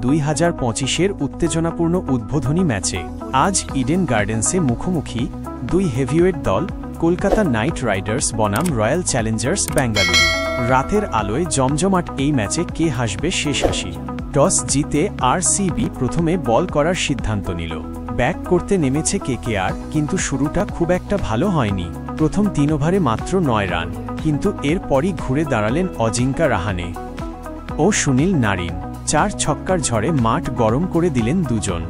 2025-এর উত্তেজনাপূর্ণ উদ্বোধনী ম্যাচে আজ ইডেন গার্ডেন্সে মুখোমুখি দুই হেভিওয়েট দল কলকাতা নাইট রাইডার্স বনাম রয়্যাল চ্যালেঞ্জার্স বেঙ্গালুরু। রাতের আলোয় জমজমাট এই ম্যাচে কে হাসবে শেষ হাসি। টস জিতে আরসিবি প্রথমে বল করার সিদ্ধান্ত নিল। ব্যাক করতে নেমেছে কেকেআর, কিন্তু শুরুটা খুব একটা ভালো হয়নি। প্রথম 3 ওভারে মাত্র 9 রান, কিন্তু এরপরই ঘুরে দাঁড়ালেন অজিঙ্কা রাহানে ও সুনীল নারিন। 4 ছক্কার ঝড়ে মাঠ গরম করে দিলেন দুজন।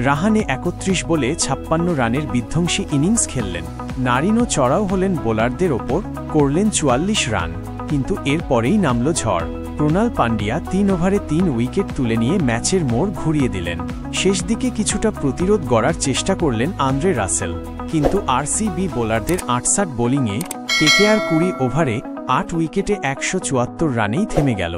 রাহানে 31 বলে 56 রানের বিধ্বংসী ইনিংস খেললেন। নারিনও চড়াও হলেন বোলারদের ওপর, করলেন 44 রান, কিন্তু এরপরেই নামল ঝড়। ক্রুনাল পান্ডিয়া 3 ওভারে 3 উইকেট তুলে নিয়ে ম্যাচের মোড় ঘুরিয়ে দিলেন। শেষ দিকে কিছুটা প্রতিরোধ গড়ার চেষ্টা করলেন আন্দ্রে রাসেল, কিন্তু আরসিবি বোলারদের 68 বোলিংয়ে কেকেআর 20 ওভারে 8 উইকেটে 174 রানেই থেমে গেল।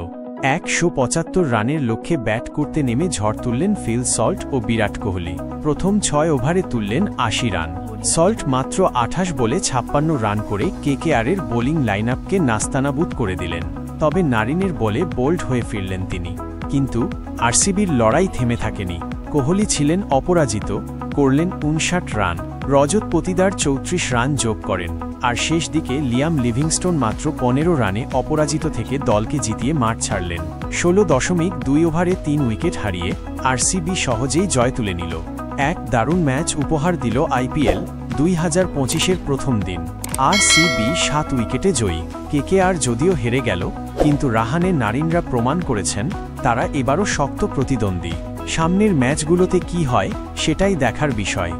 175 রানের লক্ষ্যে ব্যাট করতে নেমে ঝড় তুললেন ফিল সল্ট ও বিরাট কোহলি। প্রথম 6 ওভারে তুললেন 80 রান। সল্ট মাত্র 28 বলে 56 রান করে কেকেআরের বোলিং লাইনআপকে নাস্তানাবুদ করে দিলেন। তবে নারিনের বলে বোল্ড হয়ে ফিরলেন তিনি। কিন্তু আরসিবির লড়াই থেমে থাকেনি। কোহলি ছিলেন অপরাজিত, করলেন 59 রান। রজত পতিদার 34 রান যোগ করেন। আর শেষ দিকে লিয়াম লিভিংস্টোন মাত্র 15 রানে অপরাজিত থেকে দলকে জিতিয়ে মাঠ ছাড়লেন। 16.2 ওভারে 3 উইকেট হারিয়ে আরসিবি সহজেই জয় তুলে নিল। এক দারুণ ম্যাচ উপহার দিল আইপিএল 2025-এর প্রথম দিন। আরসিবি 7 উইকেটে জয়ী। কেকেআর যদিও হেরে গেল, কিন্তু রাহানে নারিনরা প্রমাণ করেছেন তারা এবারও শক্ত প্রতিদ্বন্দ্বী। সামনের ম্যাচগুলোতে কি হয় সেটাই দেখার বিষয়।